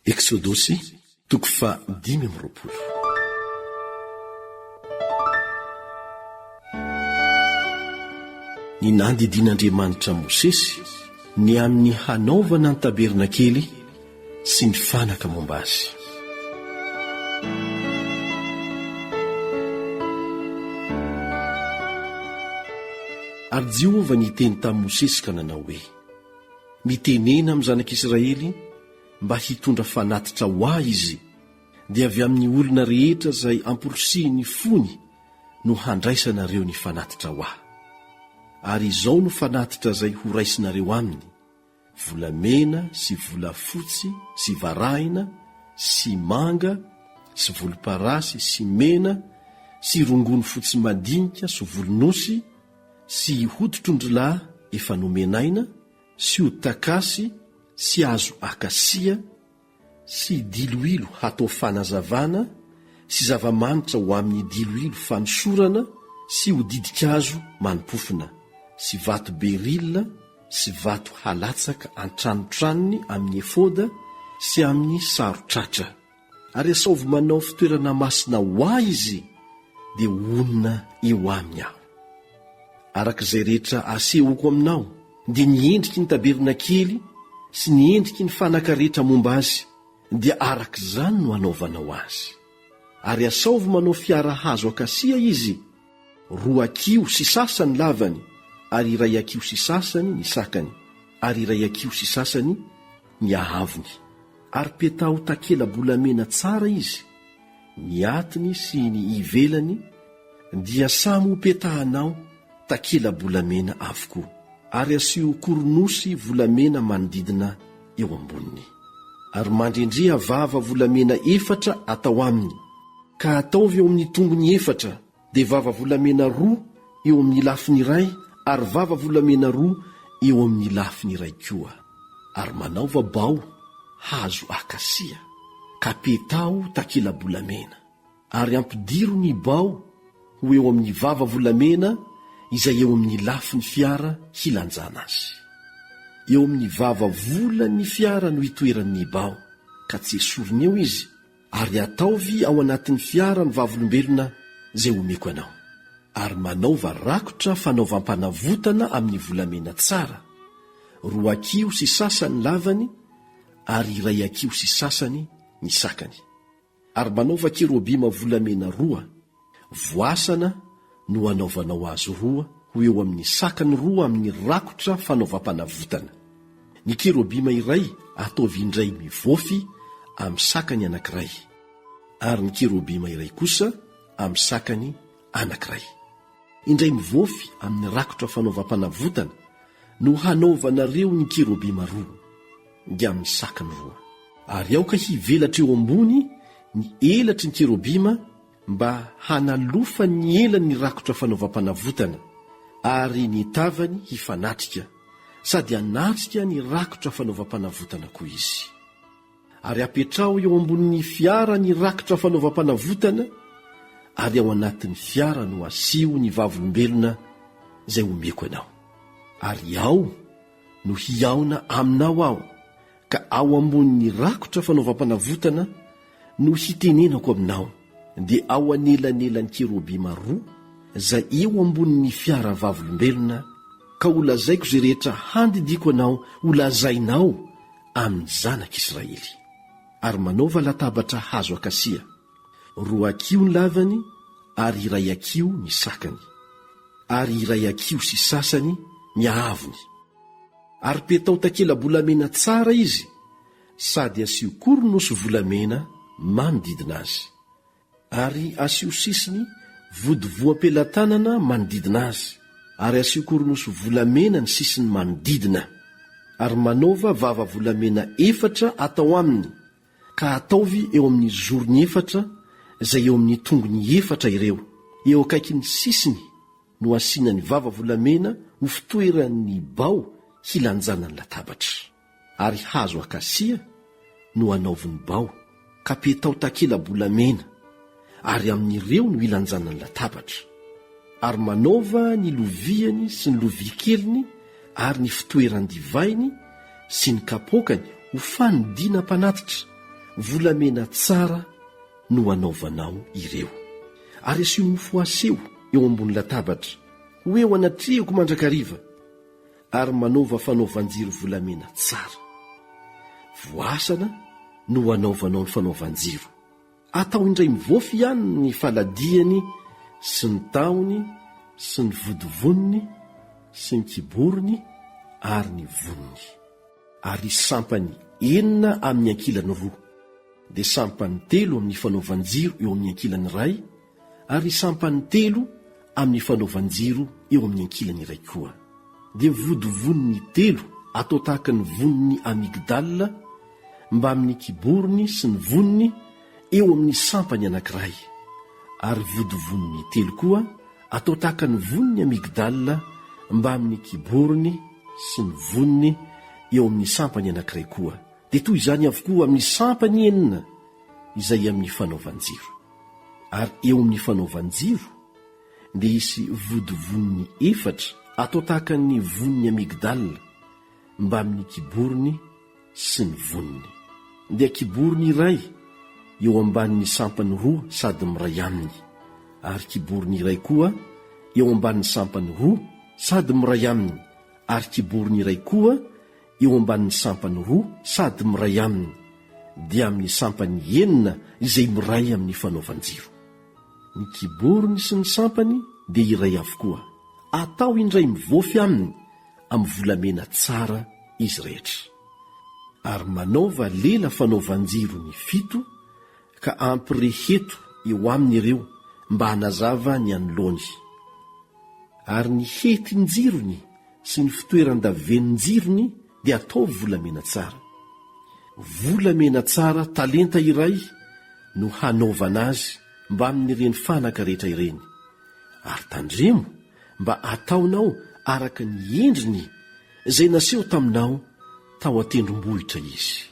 Eksodosy toko fa 10. Ny nandidin'Andriamanitra Mosesy ny amin'ny hanaovana ny tabernakely sy ny fanaka momba azy. Ary Jehovah niteny tamin'i Mosesy ka nanao hoe: mitenena amin'ny zanak'Israely mba hitondra fanatitra ho ahy izy, dia avy amin'ny olona rehetra izay ampirosihy ny fony no handraisanareo ny fanatitra ho ahy. Ary izao no fanatitra izay ho raisinareo aminy: volamena sy volafotsy sy varahina sy manga sy volomparasy sy mena sy rongony fotsy madinika sy volonosy sy hoditr'ondrilahy efa nomenaina sy hodtakasy sy hazo akasia sy diloilo hatao fanazavana sy zavamanitra ho amin'ny diloilo fanosorana sy hodidikazo manimpofina sy vato berilla sy vato halatsaka antranotranony amin'ny efoda sy amin'ny sarotratra. Ary asaovy manao fitoerana masina ho ahy izy, dia onona eo aminy aho. Arak'izay rehetra asehoko aminao, dia ny endriky ny tabernakely sy ny endriky ny fanaka rehetra momba azy, dia arak'izany no anaovanao azy. Ary asaovy manao fiara hazo akasia izy, 2 akio sy sasany lavany, ary 2 akio sy sasany ny sakany, ary 2 akio sy sasany ny ahavony. Ary petao takela-bolamena tsara izy, ny atiny sy ny ivelany dia samy ho petahanao takela-bolamena avokoa. Ary asio koronosy volamena manodidina eo amboniny. Ary mandrendrea vava volamena 4 atao aminy, ka ataovy eo amin'ny tongony 4, dia vava volamena 2 eo amin'ny lafiny iray, ary vava volamena 2 eo amin'ny lafiny iray koa. Ary manaova bao hazo akasia, kapetao takela-bolamena, ary ampidiro ny bao ho eo amin'ny vava volamena izay eo amin'ny lafiny fiara hilanjana azy. Eo amin'ny vava volan'ny fiara no hitoeran'ny bao, ka tsy esoriny eo izy, ary ataovy ao anatin'ny fiara ny vavolombelona izay omeko anao. Ary manaova rakotra fanaovam-panavotana amin'ny volamena tsara, 2 akio sy sasany lavany, ary 2 akio sy sasany ny sakany. Ary manaova kerobima volamena 2, voasana no anaovanao azy 2 ho eo amin'ny sakany 2 amin'ny rakotra fanaovam-panavotana. Ny kerobima iray ataovy indray mivofy amin'ny sakany anankiray, ary ny kerobima iray kosa amin'ny sakany anankiray. Indray mivofy amin'ny rakotra fanaovam-panavotana no hanaovanareo ny kerobima 2 dia amin'ny sakany 2. Ary aoka hivelatra eo ambony ny elatry ny kerobima mba hanalofa ny elan'ny rakotra fanaovam-panavotana, ary ny tavany hifanatrika, sady hanatrika ny rakotra fanaovam-panavotana koa izy. Ary apetrao eo ambonin'ny fiara ny rakotra fanaovam-panavotana, ary ao anatin'ny fiara no asio ny vavolombelona izay omeko anao. Ary ao no hiaona aminao ao, ka ao ambonin'ny rakotra fanaovam-panavotana no hitenenako aminao, dia ao anelanelan'ny kerobima 2 izay eo ambonin'ny fiara vavolombelona, ka holazaiko izay rehetra handidiko anao holazainao amin'ny zanak'Israely. Ary manaova latabatra hazo akasia, 2 akio ny lavany, ary 2 akio ny sakany, ary 2 akio sy sasany ny ahavony. Ary petao takela-bolamena tsara izy, sady asio koronosy volamena manodidina azy, ary asio sisiny vodivoam-pelatanana manodidina azy, ary asio koronosy volamena ny sisiny manodidina. Ary manaova vava volamena 4 atao aminy, ka ataovy eo amin'ny zorony 4 izay eo amin'ny tongony 4 ireo. Eo akaiky ny sisiny no asiana ny vava volamena ho fitoeran'ny bao hilanjanany latabatra. Ary hazo akasia no anaoviny bao, ka petao takela-bolamena, ary amin'ireo no hilanjanany latabatra. Ary manaova ny loviany sy ny lovia keliny, ary ny fitoerany divainy sy ny kapokany ho fanodina mpanatitra, volamena tsara no anaovanao ireo. Ary asio mofo aseho eo ambony latabatra hoe ho anatrehako mandrakariva, ary manaova fanaovanjiro volamena tsara. Voasana no anaovanao ny fanaovanjiro. Atao indray mivofy ihany ny faladiany sy ny taony sy ny vodovoniny sy ny kiborony ary ny voniny. Ary sampany 9 amin'ny ankilany 2, dia sampany 3 amin'ny fanaovanjiro eo amin'ny ankilany 1, ary sampany 3 amin'ny fanaovanjiro eo amin'ny ankilany 1 koa. Dia vodovoniny 3 atao tahaka ny voniny amigdala mba amin'ny kiborony sy ny voniny eo amin'ny sampany anankiray, ary vodovoniny 3 koa atao tahaka ny voniny amigdala mba amin'ny kiborony sy ny voniny eo amin'ny sampany anankiray koa. Dia toy izany avokoa amin'ny sampany 9 izay amin'ny fanaovanjiro. Ary eo amin'ny fanaovanjiro dia isy vodovoniny 4 atao tahaka ny voniny amigdala mba amin'ny kiborony sy ny voniny. Dia kiborony 1 eo ambanin'ny sampany 2 sady miray aminy, ary kiborony 1 koa eo ambanin'ny sampany 2 sady miray aminy, ary kiborony 1 koa eo ambanin'ny sampany 2 sady miray aminy, dia amin'ny sampany 9 izay miray amin'ny fanaovanjiro. Ny kiborony sy ny sampany dia iray avokoa. Atao indray mivofy aminy amin'ny volamena tsara izy rehetra. Ary manaova lela fanaovanjiro ny 7 ka ampireheto eo aminy ireo mba hanazava ny anoloany. Ary ny hetin-jirony sy ny fitoeran-davenin-jirony dia atao volamena tsara. Volamena tsara talenta iray no hanaovana azy mba amin'ireny fanaka rehetra ireny. Ary tandremo mba ataonao araka ny endriny izay naseho taminao tao an-tendrombohitra izy.